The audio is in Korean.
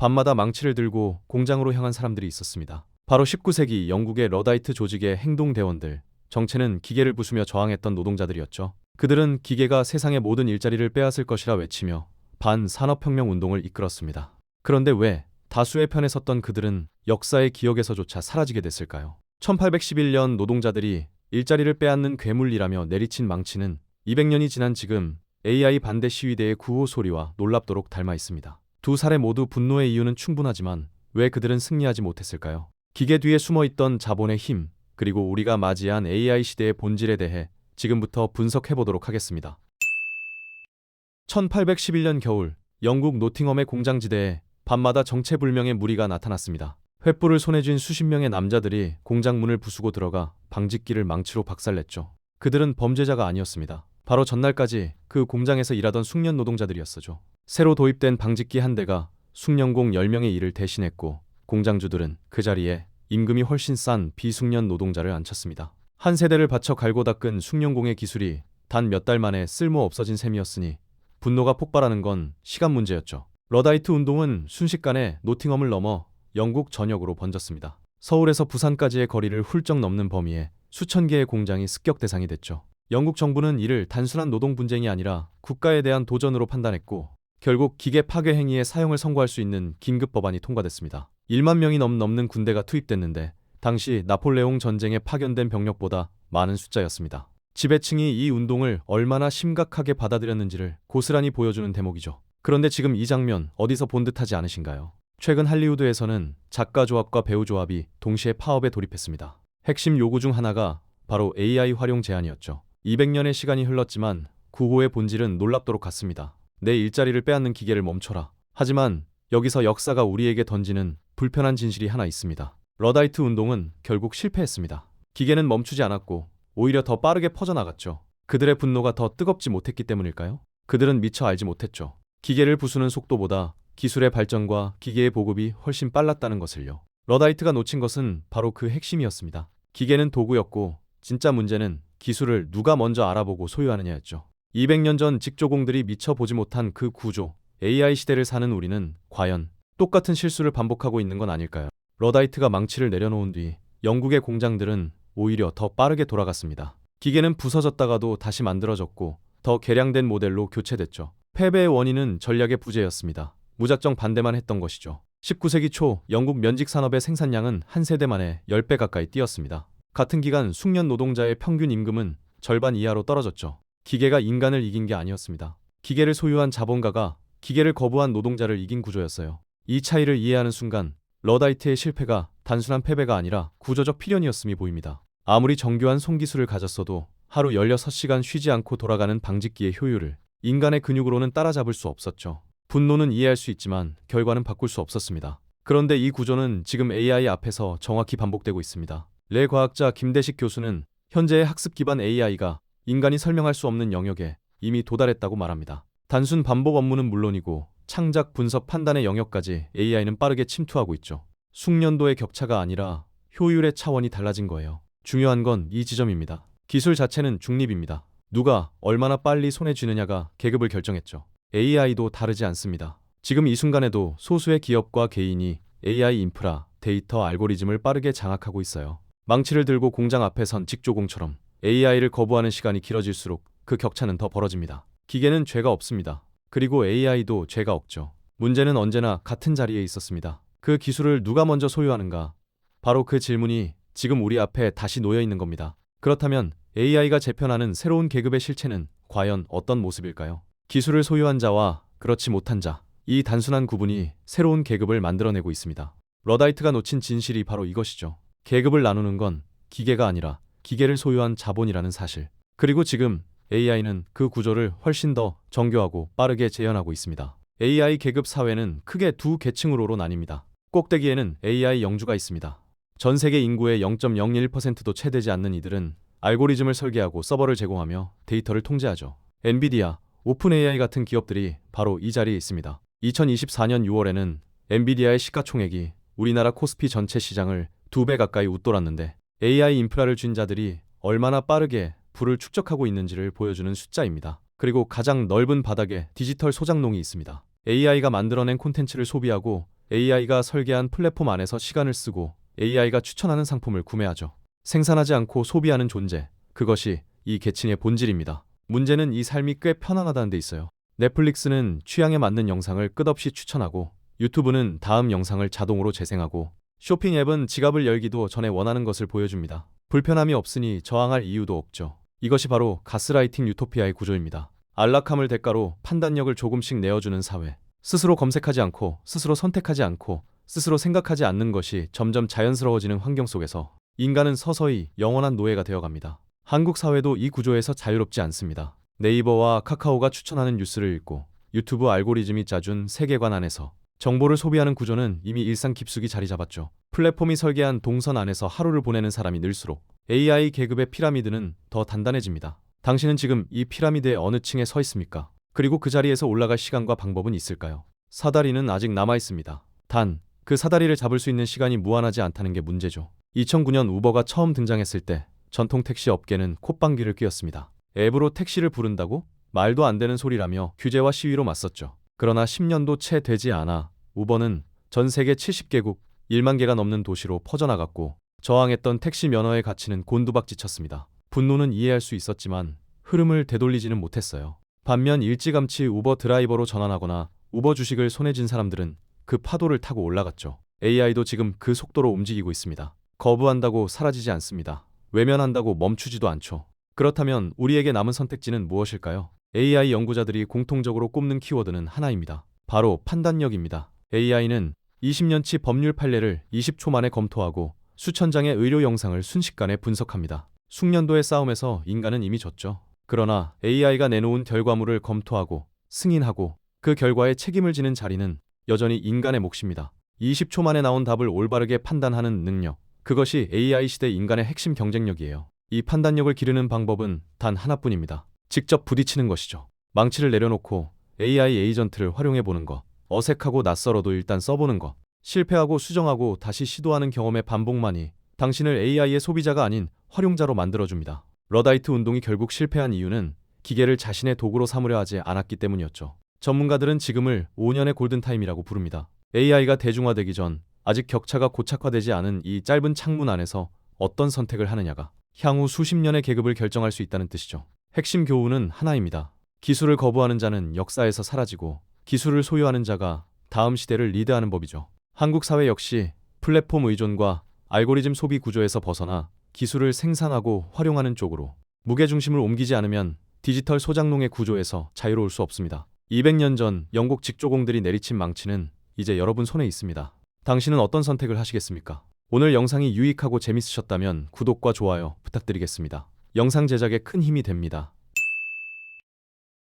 밤마다 망치를 들고 공장으로 향한 사람들이 있었습니다. 바로 19세기 영국의 러다이트 조직의 행동대원들, 정체는 기계를 부수며 저항했던 노동자들이었죠. 그들은 기계가 세상의 모든 일자리를 빼앗을 것이라 외치며 반산업혁명 운동을 이끌었습니다. 그런데 왜 다수의 편에 섰던 그들은 역사의 기억에서조차 사라지게 됐을까요? 1811년 노동자들이 일자리를 빼앗는 괴물이라며 내리친 망치는 200년이 지난 지금 AI 반대 시위대의 구호 소리와 놀랍도록 닮아 있습니다. 두 사례 모두 분노의 이유는 충분하지만 왜 그들은 승리하지 못했을까요? 기계 뒤에 숨어있던 자본의 힘, 그리고 우리가 맞이한 AI 시대의 본질에 대해 지금부터 분석해 보도록 하겠습니다. 1811년 겨울, 영국 노팅엄의 공장지대에 밤마다 정체불명의 무리가 나타났습니다. 횃불을 손에 쥔 수십 명의 남자들이 공장 문을 부수고 들어가 방직기를 망치로 박살냈죠. 그들은 범죄자가 아니었습니다. 바로 전날까지 그 공장에서 일하던 숙련 노동자들이었어죠. 새로 도입된 방직기 한 대가 숙련공 10명의 일을 대신했고 공장주들은 그 자리에 임금이 훨씬 싼 비숙련 노동자를 앉혔습니다. 한 세대를 바쳐 갈고 닦은 숙련공의 기술이 단 몇 달 만에 쓸모 없어진 셈이었으니 분노가 폭발하는 건 시간 문제였죠. 러다이트 운동은 순식간에 노팅엄을 넘어 영국 전역으로 번졌습니다. 서울에서 부산까지의 거리를 훌쩍 넘는 범위에 수천 개의 공장이 습격 대상이 됐죠. 영국 정부는 이를 단순한 노동 분쟁이 아니라 국가에 대한 도전으로 판단했고 결국 기계 파괴 행위의 사형을 선고할 수 있는 긴급 법안이 통과됐습니다. 1만 명이 넘는 군대가 투입됐는데 당시 나폴레옹 전쟁에 파견된 병력보다 많은 숫자였습니다. 지배층이 이 운동을 얼마나 심각하게 받아들였는지를 고스란히 보여주는 대목이죠. 그런데 지금 이 장면 어디서 본 듯하지 않으신가요? 최근 할리우드에서는 작가 조합과 배우 조합이 동시에 파업에 돌입했습니다. 핵심 요구 중 하나가 바로 AI 활용 제한이었죠. 200년의 시간이 흘렀지만 구호의 본질은 놀랍도록 같습니다. 내 일자리를 빼앗는 기계를 멈춰라. 하지만 여기서 역사가 우리에게 던지는 불편한 진실이 하나 있습니다. 러다이트 운동은 결국 실패했습니다. 기계는 멈추지 않았고 오히려 더 빠르게 퍼져나갔죠. 그들의 분노가 더 뜨겁지 못했기 때문일까요? 그들은 미처 알지 못했죠. 기계를 부수는 속도보다 기술의 발전과 기계의 보급이 훨씬 빨랐다는 것을요. 러다이트가 놓친 것은 바로 그 핵심이었습니다. 기계는 도구였고 진짜 문제는 기술을 누가 먼저 알아보고 소유하느냐였죠. 200년 전 직조공들이 미처 보지 못한 그 구조, AI 시대를 사는 우리는 과연 똑같은 실수를 반복하고 있는 건 아닐까요? 러다이트가 망치를 내려놓은 뒤 영국의 공장들은 오히려 더 빠르게 돌아갔습니다. 기계는 부서졌다가도 다시 만들어졌고 더 개량된 모델로 교체됐죠. 패배의 원인은 전략의 부재였습니다. 무작정 반대만 했던 것이죠. 19세기 초 영국 면직 산업의 생산량은 한 세대 만에 10배 가까이 뛰었습니다. 같은 기간 숙련 노동자의 평균 임금은 절반 이하로 떨어졌죠. 기계가 인간을 이긴 게 아니었습니다. 기계를 소유한 자본가가 기계를 거부한 노동자를 이긴 구조였어요. 이 차이를 이해하는 순간 러다이트의 실패가 단순한 패배가 아니라 구조적 필연이었음이 보입니다. 아무리 정교한 손기술을 가졌어도 하루 16시간 쉬지 않고 돌아가는 방직기의 효율을 인간의 근육으로는 따라잡을 수 없었죠. 분노는 이해할 수 있지만 결과는 바꿀 수 없었습니다. 그런데 이 구조는 지금 AI 앞에서 정확히 반복되고 있습니다. 레 과학자 김대식 교수는 현재의 학습 기반 AI가 인간이 설명할 수 없는 영역에 이미 도달했다고 말합니다. 단순 반복 업무는 물론이고 창작, 분석, 판단의 영역까지 AI는 빠르게 침투하고 있죠. 숙련도의 격차가 아니라 효율의 차원이 달라진 거예요. 중요한 건 이 지점입니다. 기술 자체는 중립입니다. 누가 얼마나 빨리 손에 쥐느냐가 계급을 결정했죠. AI도 다르지 않습니다. 지금 이 순간에도 소수의 기업과 개인이 AI 인프라, 데이터, 알고리즘을 빠르게 장악하고 있어요. 망치를 들고 공장 앞에 선 직조공처럼 AI를 거부하는 시간이 길어질수록 그 격차는 더 벌어집니다. 기계는 죄가 없습니다. 그리고 AI도 죄가 없죠. 문제는 언제나 같은 자리에 있었습니다. 그 기술을 누가 먼저 소유하는가? 바로 그 질문이 지금 우리 앞에 다시 놓여 있는 겁니다. 그렇다면 AI가 재편하는 새로운 계급의 실체는 과연 어떤 모습일까요? 기술을 소유한 자와 그렇지 못한 자, 이 단순한 구분이 새로운 계급을 만들어내고 있습니다. 러다이트가 놓친 진실이 바로 이것이죠. 계급을 나누는 건 기계가 아니라 기계를 소유한 자본이라는 사실. 그리고 지금 AI는 그 구조를 훨씬 더 정교하고 빠르게 재현하고 있습니다. AI 계급 사회는 크게 두 계층으로 나뉩니다. 꼭대기에는 AI 영주가 있습니다. 전 세계 인구의 0.01%도 채 되지 않는 이들은 알고리즘을 설계하고 서버를 제공하며 데이터를 통제하죠. 엔비디아, 오픈AI 같은 기업들이 바로 이 자리에 있습니다. 2024년 6월에는 엔비디아의 시가총액이 우리나라 코스피 전체 시장을 2배 가까이 웃돌았는데 AI 인프라를 쥔 자들이 얼마나 빠르게 부를 축적하고 있는지를 보여주는 숫자입니다. 그리고 가장 넓은 바닥에 디지털 소장농이 있습니다. AI가 만들어낸 콘텐츠를 소비하고 AI가 설계한 플랫폼 안에서 시간을 쓰고 AI가 추천하는 상품을 구매하죠. 생산하지 않고 소비하는 존재. 그것이 이 계층의 본질입니다. 문제는 이 삶이 꽤 편안하다는 데 있어요. 넷플릭스는 취향에 맞는 영상을 끝없이 추천하고 유튜브는 다음 영상을 자동으로 재생하고 쇼핑 앱은 지갑을 열기도 전에 원하는 것을 보여줍니다. 불편함이 없으니 저항할 이유도 없죠. 이것이 바로 가스라이팅 유토피아의 구조입니다. 안락함을 대가로 판단력을 조금씩 내어주는 사회. 스스로 검색하지 않고 스스로 선택하지 않고 스스로 생각하지 않는 것이 점점 자연스러워지는 환경 속에서 인간은 서서히 영원한 노예가 되어갑니다. 한국 사회도 이 구조에서 자유롭지 않습니다. 네이버와 카카오가 추천하는 뉴스를 읽고 유튜브 알고리즘이 짜준 세계관 안에서 정보를 소비하는 구조는 이미 일상 깊숙이 자리 잡았죠. 플랫폼이 설계한 동선 안에서 하루를 보내는 사람이 늘수록 AI 계급의 피라미드는 더 단단해집니다. 당신은 지금 이 피라미드의 어느 층에 서 있습니까? 그리고 그 자리에서 올라갈 시간과 방법은 있을까요? 사다리는 아직 남아 있습니다. 단, 그 사다리를 잡을 수 있는 시간이 무한하지 않다는 게 문제죠. 2009년 우버가 처음 등장했을 때 전통 택시 업계는 콧방귀를 뀌었습니다. 앱으로 택시를 부른다고? 말도 안 되는 소리라며 규제와 시위로 맞섰죠. 그러나 10년도 채 되지 않아 우버는 전 세계 70개국 1만 개가 넘는 도시로 퍼져나갔고 저항했던 택시 면허의 가치는 곤두박질쳤습니다. 분노는 이해할 수 있었지만 흐름을 되돌리지는 못했어요. 반면 일찌감치 우버 드라이버로 전환하거나 우버 주식을 손에 쥔 사람들은 그 파도를 타고 올라갔죠. AI도 지금 그 속도로 움직이고 있습니다. 거부한다고 사라지지 않습니다. 외면한다고 멈추지도 않죠. 그렇다면 우리에게 남은 선택지는 무엇일까요? AI 연구자들이 공통적으로 꼽는 키워드는 하나입니다. 바로 판단력입니다. AI는 20년치 법률 판례를 20초 만에 검토하고 수천 장의 의료 영상을 순식간에 분석합니다. 숙련도의 싸움에서 인간은 이미 졌죠. 그러나 AI가 내놓은 결과물을 검토하고 승인하고 그 결과에 책임을 지는 자리는 여전히 인간의 몫입니다. 20초 만에 나온 답을 올바르게 판단하는 능력. 그것이 AI 시대 인간의 핵심 경쟁력이에요. 이 판단력을 기르는 방법은 단 하나뿐입니다. 직접 부딪히는 것이죠. 망치를 내려놓고 AI 에이전트를 활용해 보는 것. 어색하고 낯설어도 일단 써보는 것. 실패하고 수정하고 다시 시도하는 경험의 반복만이 당신을 AI의 소비자가 아닌 활용자로 만들어줍니다. 러다이트 운동이 결국 실패한 이유는 기계를 자신의 도구로 삼으려 하지 않았기 때문이었죠. 전문가들은 지금을 5년의 골든타임이라고 부릅니다. AI가 대중화되기 전 아직 격차가 고착화되지 않은 이 짧은 창문 안에서 어떤 선택을 하느냐가 향후 수십 년의 계급을 결정할 수 있다는 뜻이죠. 핵심 교훈은 하나입니다. 기술을 거부하는 자는 역사에서 사라지고 기술을 소유하는 자가 다음 시대를 리드하는 법이죠. 한국 사회 역시 플랫폼 의존과 알고리즘 소비 구조에서 벗어나 기술을 생산하고 활용하는 쪽으로 무게중심을 옮기지 않으면 디지털 소장농의 구조에서 자유로울 수 없습니다. 200년 전 영국 직조공들이 내리친 망치는 이제 여러분 손에 있습니다. 당신은 어떤 선택을 하시겠습니까? 오늘 영상이 유익하고 재밌으셨다면 구독과 좋아요 부탁드리겠습니다. 영상 제작에 큰 힘이 됩니다.